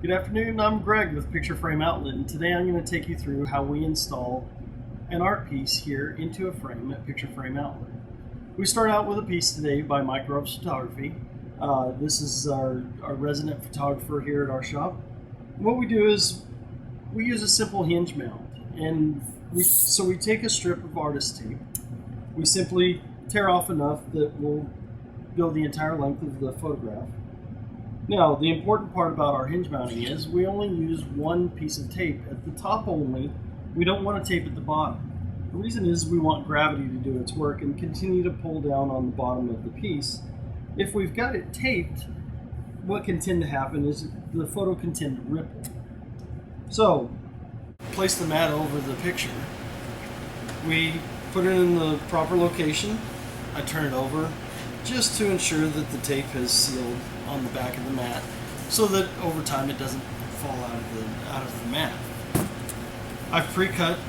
Good afternoon, I'm Greg with Picture Frame Outlet, and today I'm going to take you through how we install an art piece here into a frame at Picture Frame Outlet. We start out with a piece today by Mike Grubbs Photography. This is our resident photographer here at our shop. And what we do is we use a simple hinge mount, and we take a strip of artist tape. We simply tear off enough that will go the entire length of the photograph. Now, the important part about our hinge mounting is we only use one piece of tape at the top only. We don't want to tape at the bottom. The reason is we want gravity to do its work and continue to pull down on the bottom of the piece. If we've got it taped, what can tend to happen is the photo can tend to ripple. So, place the mat over the picture. We put it in the proper location. I turn it over just to ensure that the tape has sealed on the back of the mat so that over time it doesn't fall out of the mat. I've pre-cut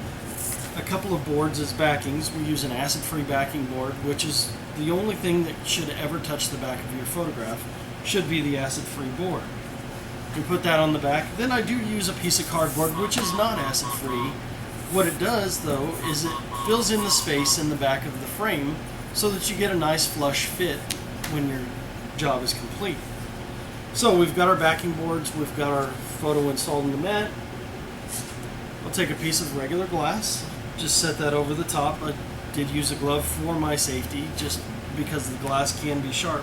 a couple of boards as backings. We use an acid-free backing board, which is the only thing that should ever touch the back of your photograph, should be the acid-free board. We put that on the back. Then I do use a piece of cardboard which is not acid-free. What it does though is it fills in the space in the back of the frame so that you get a nice flush fit when your job is complete. So we've got our backing boards, we've got our photo installed in the mat. I'll take a piece of regular glass, just set that over the top. I did use a glove for my safety just because the glass can be sharp.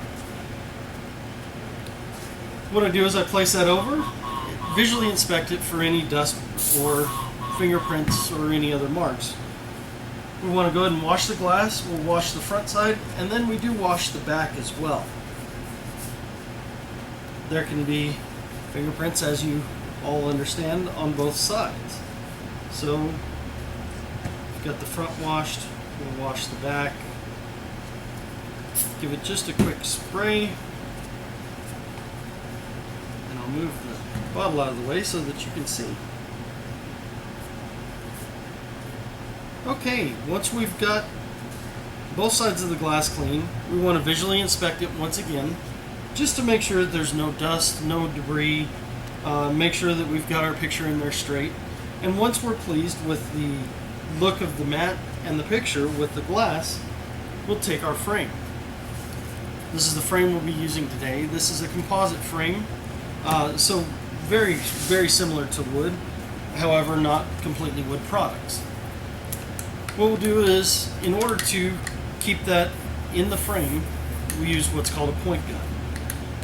What I do is I place that over, visually inspect it for any dust or fingerprints or any other marks. We want to go ahead and wash the glass. We'll wash the front side, and then we do wash the back as well. There can be fingerprints, as you all understand, on both sides. So, we've got the front washed, we'll wash the back. Give it just a quick spray. And I'll move the bottle out of the way so that you can see. Okay, once we've got both sides of the glass clean, we want to visually inspect it once again, just to make sure that there's no dust, no debris, make sure that we've got our picture in there straight. And once we're pleased with the look of the mat and the picture with the glass, we'll take our frame. This is the frame we'll be using today. This is a composite frame, so very, very similar to wood, however not completely wood products. What we'll do is, in order to keep that in the frame, we use what's called a point gun.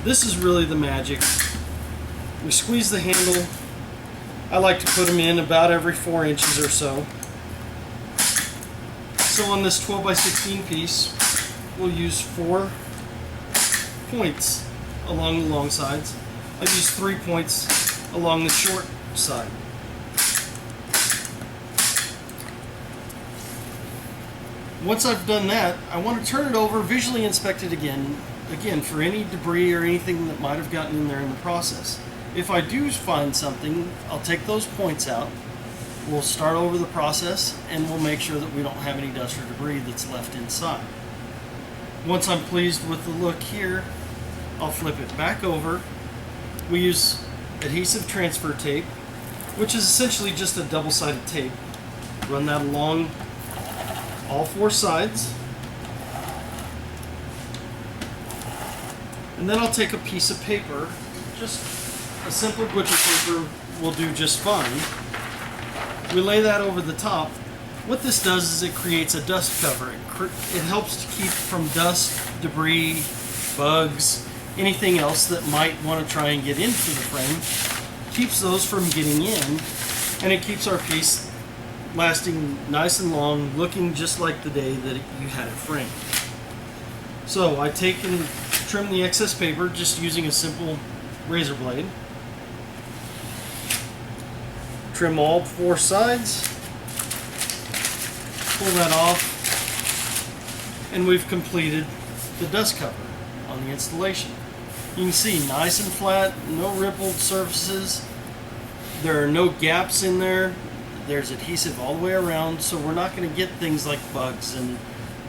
This is really the magic. We squeeze the handle. I like to put them in about every 4 inches or so. So on this 12 by 16 piece, we'll use 4 points along the long sides. I use 3 points along the short side. Once I've done that, I want to turn it over, visually inspect it again for any debris or anything that might have gotten in there in the process. If I do find something, I'll take those points out, we'll start over the process, and we'll make sure that we don't have any dust or debris that's left inside. Once I'm pleased with the look here, I'll flip it back over. We use adhesive transfer tape, which is essentially just a double-sided tape. Run that along all 4 sides, and then I'll take a piece of paper, just a simple butcher paper will do just fine. We lay that over the top. What this does is it creates a dust cover. It helps to keep from dust, debris, bugs, anything else that might want to try and get into the frame. Keeps those from getting in, and it keeps our piece lasting nice and long, looking just like the day that you had it framed. So I take and trim the excess paper just using a simple razor blade. Trim all 4 sides, pull that off, and we've completed the dust cover on the installation. You can see nice and flat, no rippled surfaces, there are no gaps in there. There's adhesive all the way around, so we're not going to get things like bugs and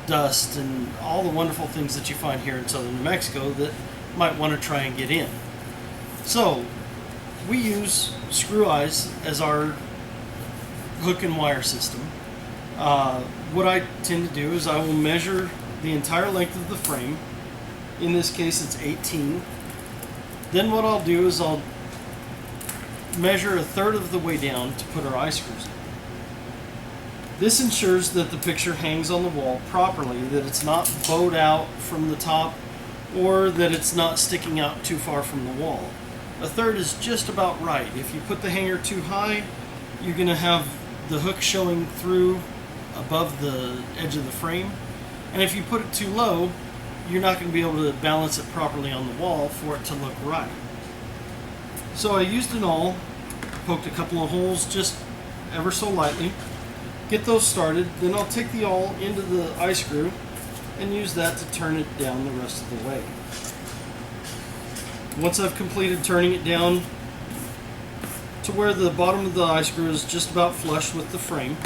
dust and all the wonderful things that you find here in southern New Mexico that might want to try and get in. So we use screw eyes as our hook and wire system. What I tend to do is I will measure the entire length of the frame. In this case it's 18. Then what I'll do is I'll measure a third of the way down to put our eye screws in. This ensures that the picture hangs on the wall properly, that it's not bowed out from the top, or that it's not sticking out too far from the wall. A third is just about right. If you put the hanger too high, you're going to have the hook showing through above the edge of the frame. And if you put it too low, you're not going to be able to balance it properly on the wall for it to look right. So I used an awl, poked a couple of holes just ever so lightly, get those started, then I'll take the awl into the eye screw and use that to turn it down the rest of the way. Once I've completed turning it down to where the bottom of the eye screw is just about flush with the frame,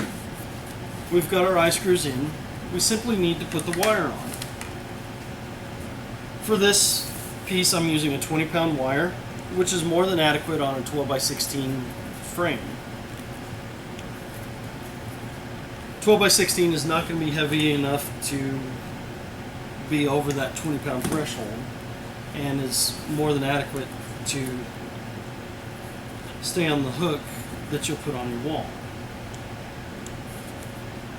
we've got our eye screws in. We simply need to put the wire on. For this piece I'm using a 20-pound wire, which is more than adequate on a 12x16 frame. 12x16 is not going to be heavy enough to be over that 20-pound threshold, and is more than adequate to stay on the hook that you'll put on your wall.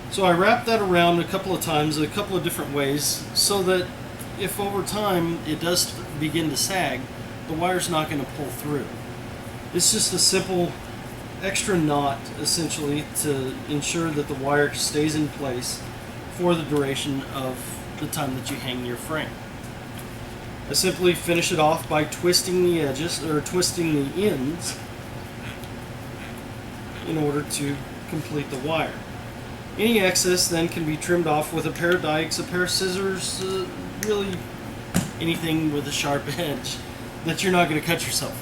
So I wrap that around a couple of times, a couple of different ways, so that if over time it does begin to sag, the wire's not going to pull through. It's just a simple extra knot, essentially, to ensure that the wire stays in place for the duration of the time that you hang your frame. I simply finish it off by twisting the edges, or twisting the ends, in order to complete the wire. Any excess then can be trimmed off with a pair of dikes, a pair of scissors, really anything with a sharp edge that you're not going to cut yourself.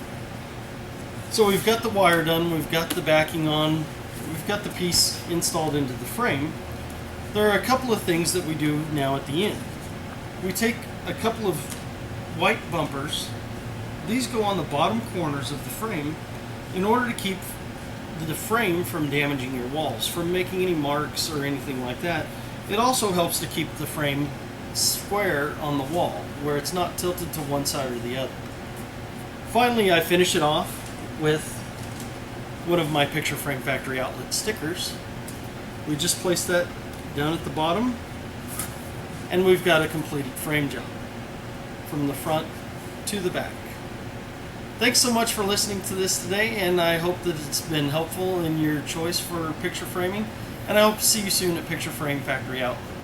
So we've got the wire done, we've got the backing on, we've got the piece installed into the frame. There are a couple of things that we do now at the end. We take a couple of white bumpers. These go on the bottom corners of the frame in order to keep the frame from damaging your walls, from making any marks or anything like that. It also helps to keep the frame square on the wall, where it's not tilted to one side or the other. Finally, I finish it off with one of my Picture Frame Factory Outlet stickers. We just place that down at the bottom, and we've got a completed frame job from the front to the back. Thanks so much for listening to this today, and I hope that it's been helpful in your choice for picture framing, and I hope to see you soon at Picture Frame Factory Outlet.